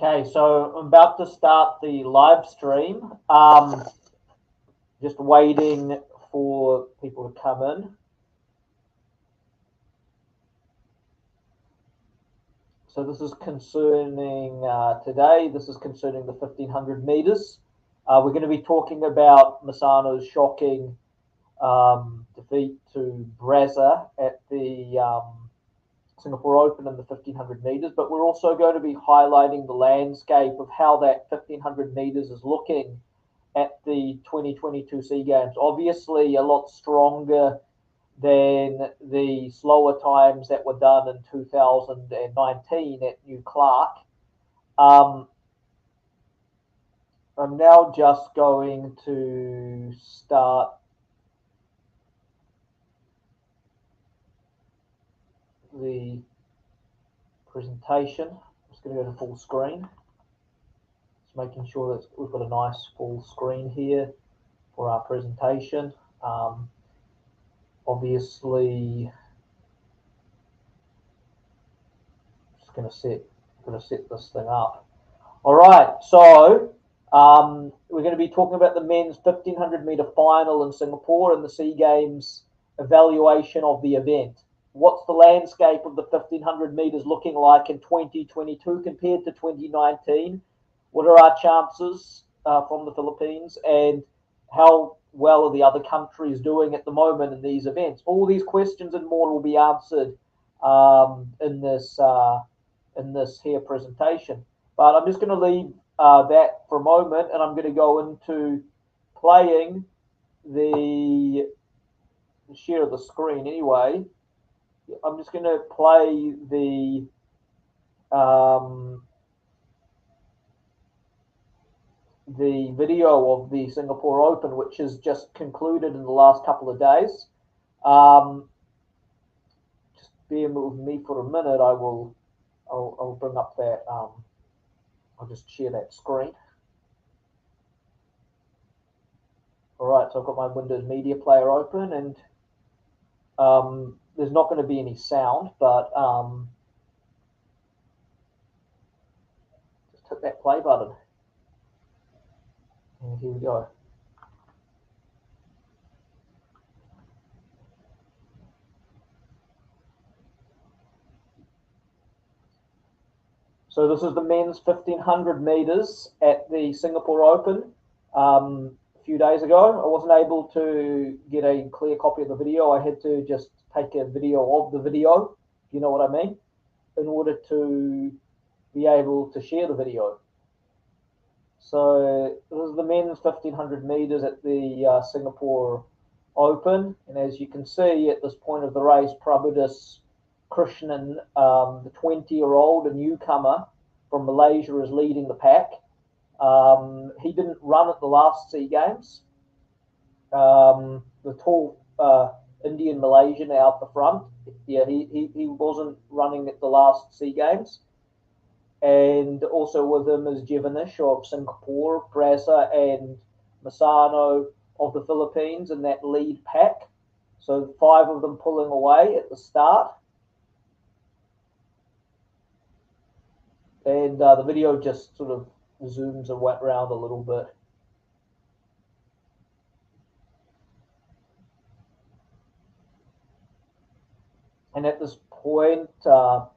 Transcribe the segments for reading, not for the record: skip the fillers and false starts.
Okay, so I'm about to start the live stream. Just waiting for people to come in. So this is concerning today. This is concerning the 1500 meters. We're going to be talking about Masano's shocking defeat to Braza at the Singapore Open in the 1500 meters, but we're also going to be highlighting the landscape of how that 1500 meters is looking at the 2022 SEA Games. Obviously a lot stronger than the slower times that were done in 2019 at New Clark. I'm now just going to start the presentation. I'm just going to go to full screen. Just making sure that we've got a nice full screen here for our presentation. Obviously, just going to set this thing up. All right, so we're going to be talking about the men's 1500 meter final in Singapore and the SEA Games evaluation of the event. What's the landscape of the 1500 meters looking like in 2022 compared to 2019? What are our chances from the Philippines, and how well are the other countries doing at the moment in these events? All these questions and more will be answered in this here presentation. But I'm just going to leave that for a moment, and I'm going to go into playing the share of the screen anyway. I'm just going to play the video of the Singapore Open, which has just concluded in the last couple of days. Just bear with me for a minute. I'll bring up that. I'll just share that screen. All right, so I've got my Windows Media Player open, and there's not going to be any sound, but just hit that play button. And here we go. So this is the men's 1500 meters at the Singapore Open a few days ago. I wasn't able to get a clear copy of the video. I had to just take a video of the video, if you know what I mean, in order to be able to share the video. So this is the men's 1500 meters at the Singapore Open, and as you can see at this point of the race, Prabudass Krishnan, the 20-year-old, a newcomer from Malaysia, is leading the pack. He didn't run at the last SEA Games. The tall Indian Malaysian out the front, yeah, he wasn't running at the last SEA Games. And also with him is Jivanish of Singapore, Braza and Masano of the Philippines in that lead pack. So 5 of them pulling away at the start. And the video just sort of zooms and went around a little bit. And at this point of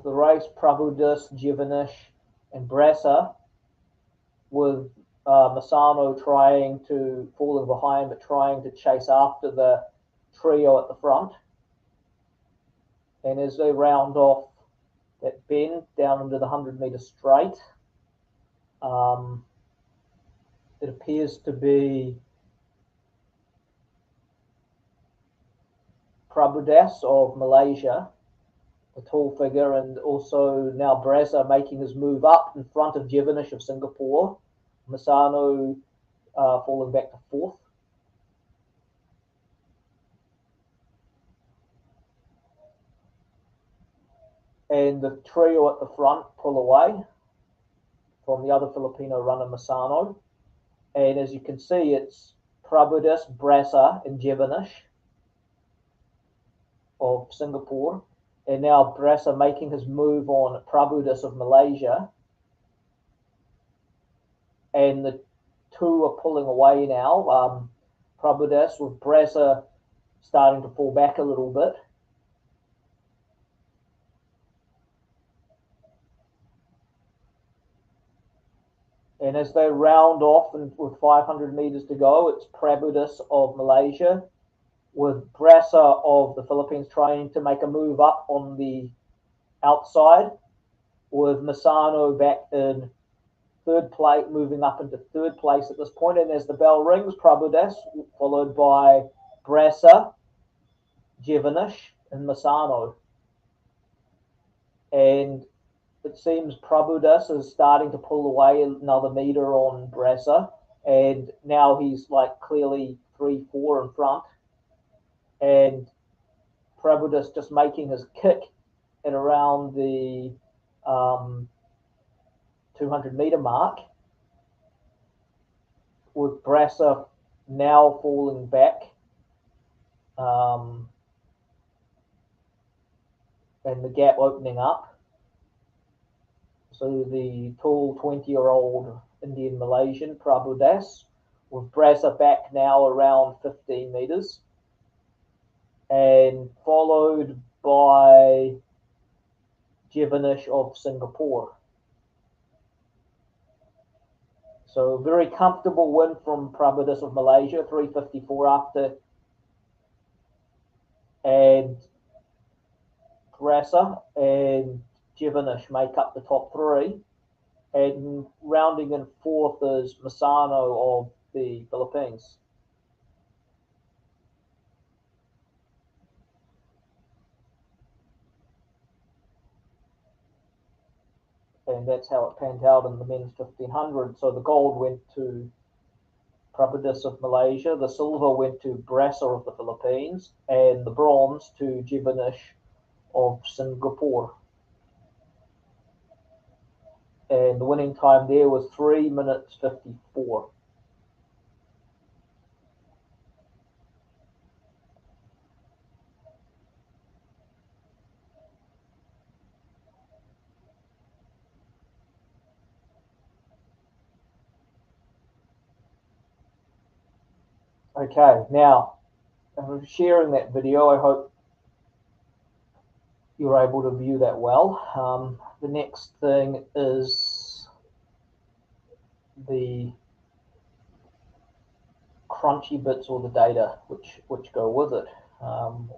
the race, Prabudass, Jivanish and Braza, with Masano trying to falling behind but trying to chase after the trio at the front. And as they round off that bend down into the 100-meter straight, it appears to be Prabudass of Malaysia, the tall figure, and also now Braza making his move up in front of Jivanish of Singapore. Masano falling back to 4th. And the trio at the front pull away from the other Filipino runner, Masano. And as you can see, it's Prabudass, Braza and Jivanish of Singapore. And now Braza making his move on Prabudass of Malaysia. And the two are pulling away now. Prabudass with Braza starting to fall back a little bit. And as they round off and with 500 meters to go, it's Prabudass of Malaysia with Braza of the Philippines trying to make a move up on the outside, with Masano back in third place, moving up into third place at this point. And as the bell rings, Prabudass followed by Braza, Jivanish, and Masano. And it seems Prabudass is starting to pull away another meter on Braza, and now he's like clearly 3-4 in front. And Prabudass just making his kick at around the 200-meter mark, with Braza now falling back, and the gap opening up. So the tall 20-year-old Indian Malaysian Prabudass, with Braza back now around 15 meters, and followed by Jivanish of Singapore. So a very comfortable win from Prabudass of Malaysia, 3:54 after. And Braza and Jivanish make up the top three. And rounding in fourth is Masano of the Philippines. And that's how it panned out in the men's 1500. So the gold went to Prabudass of Malaysia, the silver went to Braza of the Philippines, and the bronze to Jivanish of Singapore. And the winning time there was 3 minutes 54. Okay, now I'm sharing that video. I hope you're able to view that well. The next thing is the crunchy bits or the data which go with it,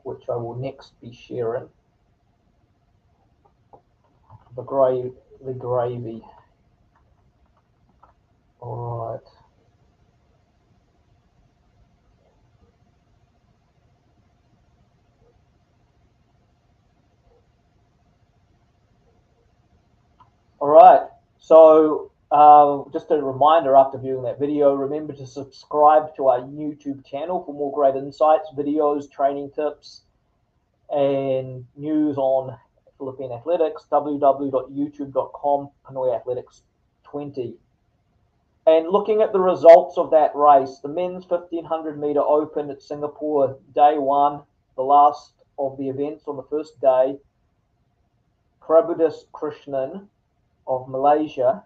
which I will next be sharing. The gravy. All right. All right. So just a reminder, after viewing that video, remember to subscribe to our YouTube channel for more great insights, videos, training tips, and news on Philippine athletics. www.youtube.com, PinoyAthletics20. And looking at the results of that race, the men's 1500 meter open at Singapore, day one, the last of the events on the first day, Prabudass Krishnan of Malaysia.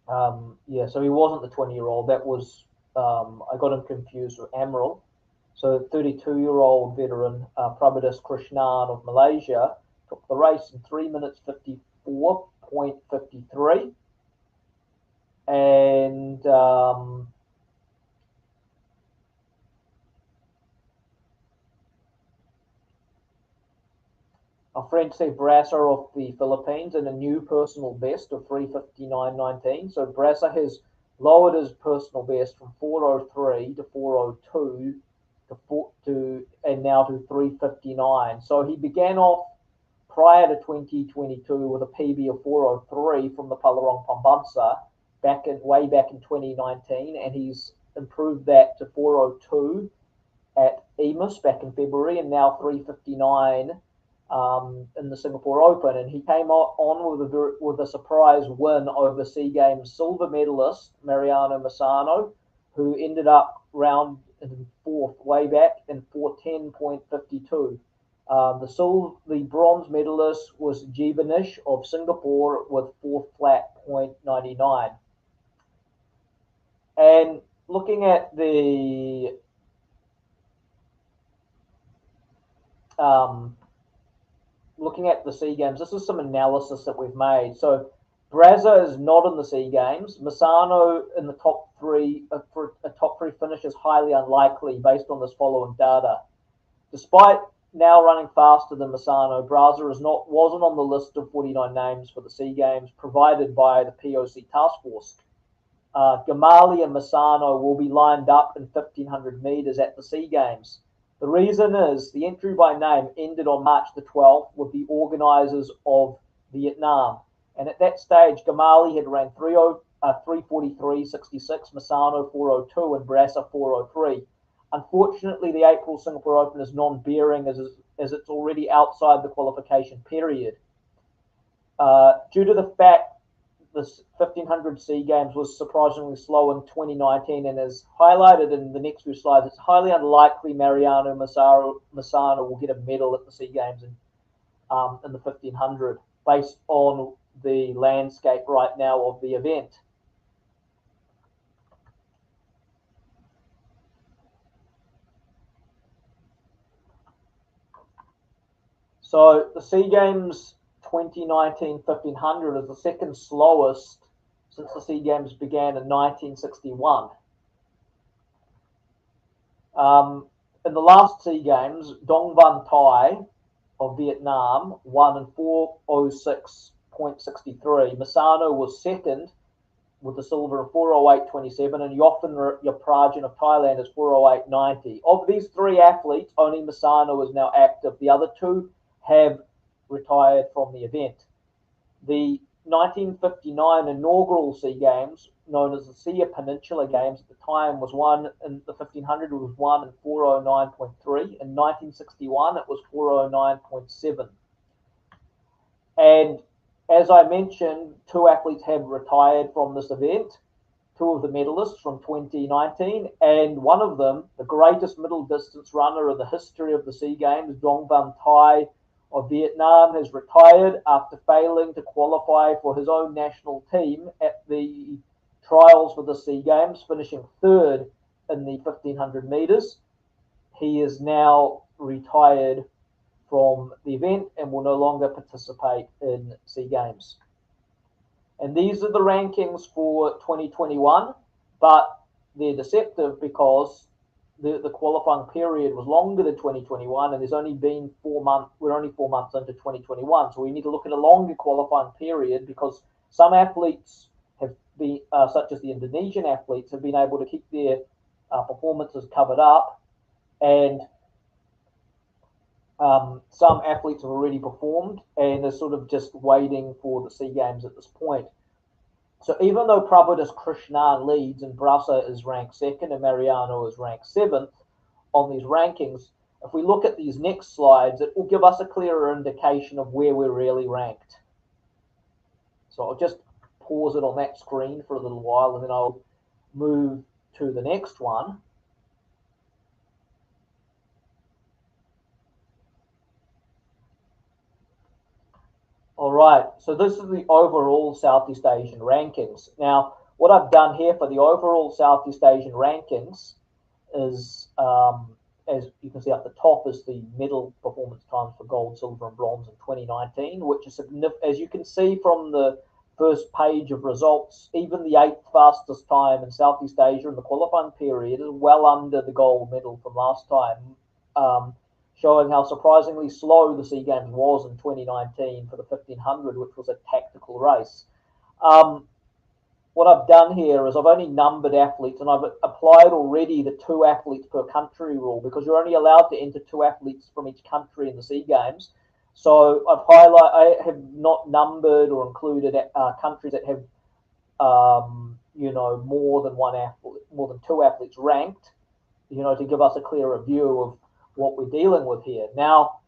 So he wasn't the 20-year-old. That was, I got him confused with Amril. So 32-year-old veteran Prabudass Krishnan of Malaysia took the race in 3 minutes 54.53. And Alfrence Braza of the Philippines in a new personal best of 3:59.19. So Braza has lowered his personal best from 4:03 to 4:02 and now to 3:59. So he began off prior to 2022 with a PB of 4:03 from the Palarong Pambansa way back in 2019, and he's improved that to 4:02 at EMIS back in February, and now 3:59 in the Singapore Open. And he came on with a surprise win over SEA Games silver medalist Mariano Masano, who ended up round in fourth way back in 4:10.52. The bronze medalist was Jivanish of Singapore with 4 flat .99. And looking at the SEA Games, this is some analysis that we've made. So Braza is not in the SEA Games. Masano in the top three, for a top three finish is highly unlikely based on this following data. Despite now running faster than Masano, Braza wasn't on the list of 49 names for the SEA Games provided by the POC task force. Gamali and Masano will be lined up in 1500 meters at the SEA Games. The reason is the entry by name ended on March the 12th with the organisers of Vietnam. And at that stage, Gamali had ran 3:43.66, Masano 4:02, and Braza 4:03. Unfortunately, the April Singapore Open is non-bearing as it's already outside the qualification period. Due to the fact this 1500 SEA Games was surprisingly slow in 2019, and as highlighted in the next few slides, it's highly unlikely Mariano Masano will get a medal at the SEA Games in the 1500 based on the landscape right now of the event. So the SEA Games 2019 1500 is the second slowest since the SEA Games began in 1961. In the last SEA Games, Dong Van Thai of Vietnam won in 4:06.63. Masano was second with the silver in 4:08.27, and Yofin Yaprajan of Thailand is 4:08.90. Of these three athletes, only Masano is now active. The other two have retired from the event. The 1959 inaugural SEA Games, known as the SEA Peninsula Games at the time, was won in the 1500 was won in 4:09.3. In 1961, it was 4:09.7. And as I mentioned, two athletes have retired from this event, two of the medalists from 2019, and one of them, the greatest middle distance runner in the history of the SEA Games, Dong Van Thai of Vietnam, has retired after failing to qualify for his own national team at the trials for the SEA Games, finishing third in the 1500 meters. He is now retired from the event and will no longer participate in SEA Games. And these are the rankings for 2021, but they're deceptive because the qualifying period was longer than 2021, and there's only been 4 months. We're only 4 months into 2021, so we need to look at a longer qualifying period because some athletes have been, such as the Indonesian athletes, have been able to keep their performances covered up, and some athletes have already performed and they're sort of just waiting for the SEA Games at this point. So even though Prabudass Krishnan leads and Braza is ranked second and Mariano is ranked seventh on these rankings, if we look at these next slides, it will give us a clearer indication of where we're really ranked. So I'll just pause it on that screen for a little while and then I'll move to the next one. All right, so this is the overall Southeast Asian rankings. Now, what I've done here for the overall Southeast Asian rankings is, as you can see up the top, is the medal performance times for gold, silver, and bronze in 2019, which is significant. As you can see from the first page of results, even the 8th fastest time in Southeast Asia in the qualifying period is well under the gold medal from last time. Showing how surprisingly slow the SEA Games was in 2019 for the 1500, which was a tactical race. What I've done here is I've only numbered athletes, and I've applied already the 2 athletes per country rule because you're only allowed to enter 2 athletes from each country in the SEA Games. So I have not numbered or included countries that have more than 2 athletes ranked, to give us a clearer view of what we're dealing with here. Now,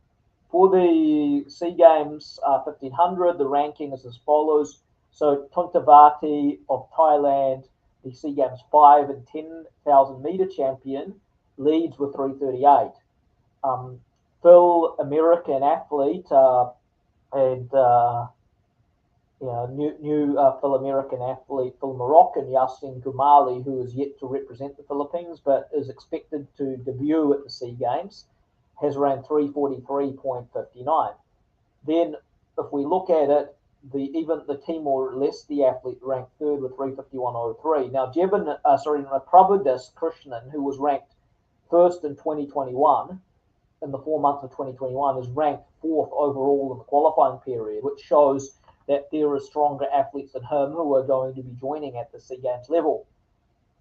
for the SEA Games 1500, the ranking is as follows. So Tuntavati of Thailand, the SEA Games 5 and 10,000 meter champion, leads with 3:38. Phil American athlete and new Phil American athlete, Phil Moroccan Yasin Gumali, who is yet to represent the Philippines but is expected to debut at the SEA Games, has ran 3:43.59. Then, if we look at it, even the Timor-Leste athlete ranked third with 3:51.03. Now, Prabudass Krishnan, who was ranked first in 2021, in the 4 months of 2021, is ranked fourth overall in the qualifying period, which shows that there are stronger athletes than him who are going to be joining at the SEA Games level.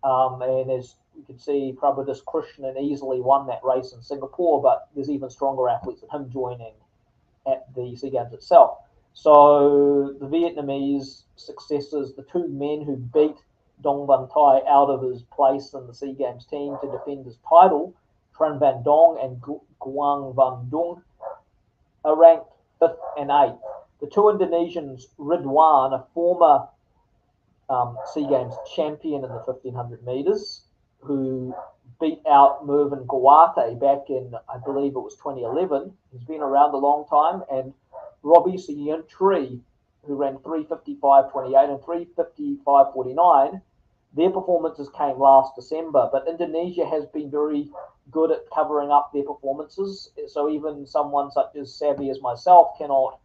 And as you can see, Prabudass Krishnan easily won that race in Singapore, but there's even stronger athletes than him joining at the SEA Games itself. So the Vietnamese Successes, the two men who beat Dong Van Thai out of his place in the SEA Games team to defend his title, Tran Van Dong and Guang Van Dung, are ranked 5th and 8th. The two Indonesians, Ridwan, a former SEA Games champion in the 1500 metres, who beat out Mervyn Gawate back in, I believe it was 2011. He's been around a long time. And Robbie Sientri, who ran 3:55.28 and 3:55.49. Their performances came last December, but Indonesia has been very good at covering up their performances. So even someone such as savvy as myself cannot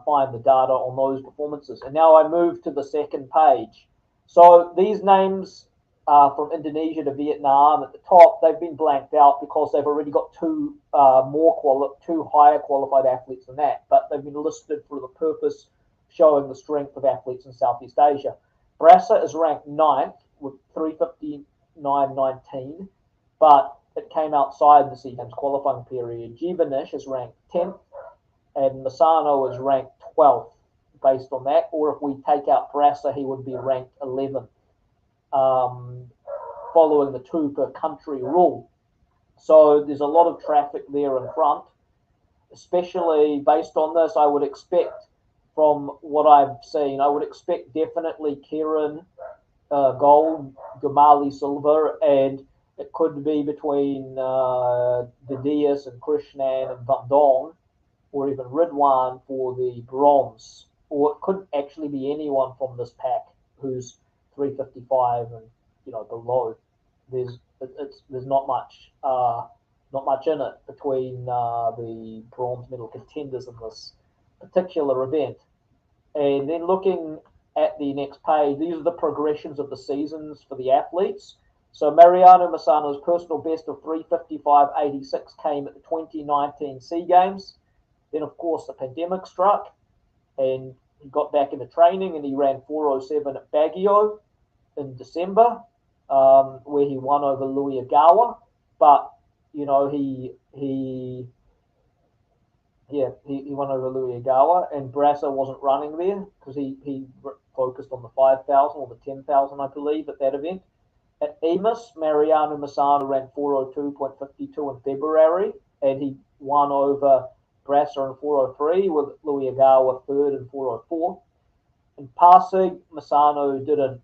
find the data on those performances. And now I move to the second page. So these names from Indonesia to Vietnam at the top, they've been blanked out because they've already got two higher qualified athletes than that, but they've been listed for the purpose showing the strength of athletes in Southeast Asia. Braza is ranked 9th with 3:59.19, but it came outside the SEA Games qualifying period. Givenesh is ranked 10th, and Masano is ranked 12th based on that. Or if we take out Braza, he would be ranked 11th, following the 2 per country rule. So there's a lot of traffic there in front, especially based on this. I would expect, from what I've seen, I would expect definitely Kieran gold, Gumali silver, and it could be between Didius and Krishnan and Van Dong, or even Ridwan for the bronze. Or it could actually be anyone from this pack who's 3:55 and below. There's not much in it between the bronze medal contenders in this particular event. And then looking at the next page, these are the progressions of the seasons for the athletes. So Mariano Masano's personal best of 3:55.86 came at the 2019 SEA Games. Then, of course, the pandemic struck, and he got back into training, and he ran 4:07 at Baguio in December, where he won over Louis Agawa. But he won over Louis Agawa, and Braza wasn't running there because he focused on the 5,000 or the 10,000, I believe, at that event. At EMIS, Mariano Masano ran 4:02.52 in February, and he won over Braza in 4:03 with Louis Agawa third in 4:04. In Pasig, Masano didn't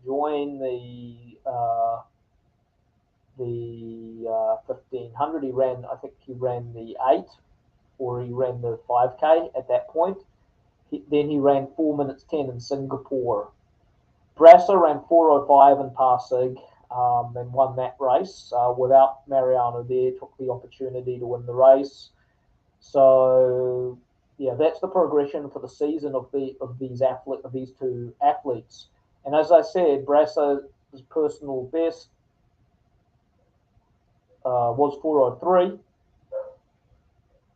join the 1500. He ran the 8, or he ran the 5K at that point. Then he ran 4 minutes 10 in Singapore. Braza ran 4:05 in Pasig and won that race without Mariano there. Took the opportunity to win the race. So yeah, that's the progression for the season of these two athletes. And as I said, Braza's personal best was 4:03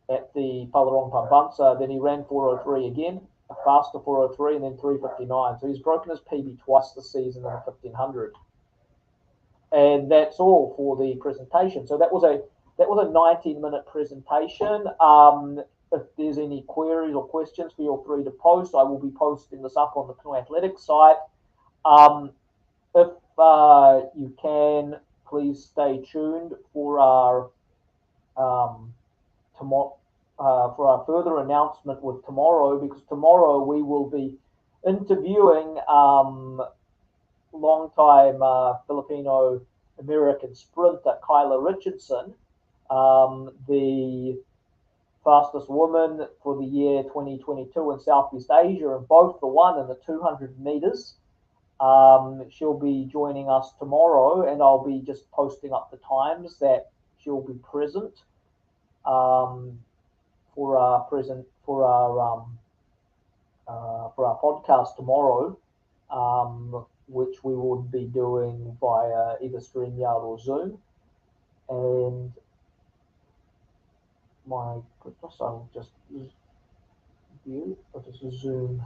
at the Palarong Pambansa. Then he ran 4:03 again, a faster 4:03, and then 3:59. So he's broken his PB twice this season in the 1500. And that's all for the presentation. So that was a 19-minute presentation. If there's any queries or questions, feel free to post. I will be posting this up on the PinoyAthletics site. If you can, please stay tuned for our further announcement with tomorrow, because tomorrow we will be interviewing long-time Filipino-American sprinter Kyla Richardson, the fastest woman for the year 2022 in Southeast Asia in both the 1 and the 200 meters. She'll be joining us tomorrow, and I'll be just posting up the times that she'll be present for our podcast tomorrow, which we will be doing via either StreamYard or Zoom. And my goodness, I'll just view, or just Zoom.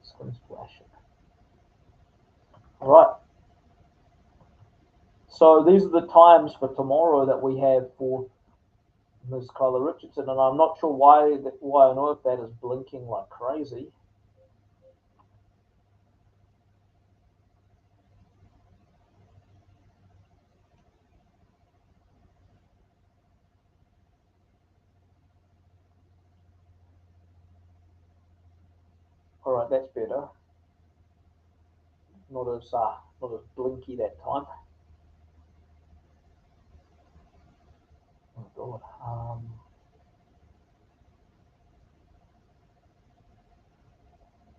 Screen's flashing. All right. So these are the times for tomorrow that we have for Ms. Kyla Richardson, and I'm not sure why on earth that is blinking like crazy. All right, that's better. Not as blinky that time. Oh God.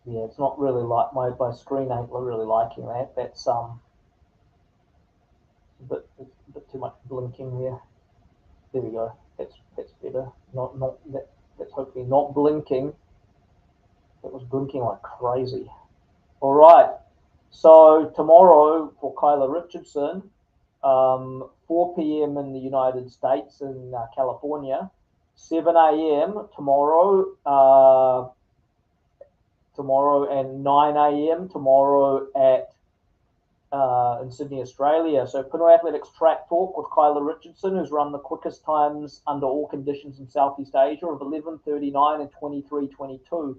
Yeah, it's not really like my screen ain't really liking that. That's a bit too much blinking there. There we go. That's better. That's hopefully not blinking. It was blinking like crazy. All right. So tomorrow for Kyla Richardson, 4 p.m. in the United States in California, 7 a.m. tomorrow, and 9 a.m. tomorrow in Sydney, Australia. So PinoyAthletics Track Talk with Kyla Richardson, who's run the quickest times under all conditions in Southeast Asia of 11:39 and 23:22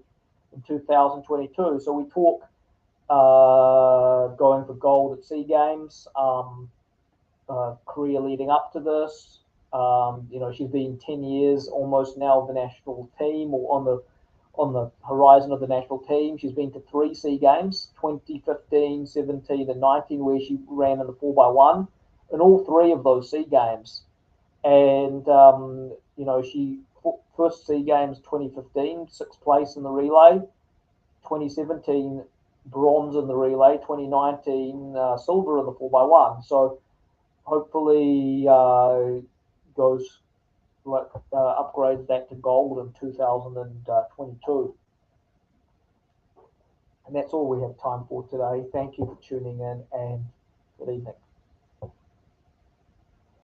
in 2022. So we talk going for gold at SEA Games, career leading up to this. She's been 10 years almost now of the national team, or on the horizon of the national team. She's been to 3 SEA Games, 2015, 17, and 19, where she ran in the 4x1 in all 3 of those SEA Games. And she first SEA Games 2015, 6th place in the relay. 2017, bronze in the relay. 2019, silver in the 4x1. So hopefully upgrades that to gold in 2022. And that's all we have time for today. Thank you for tuning in, and good evening.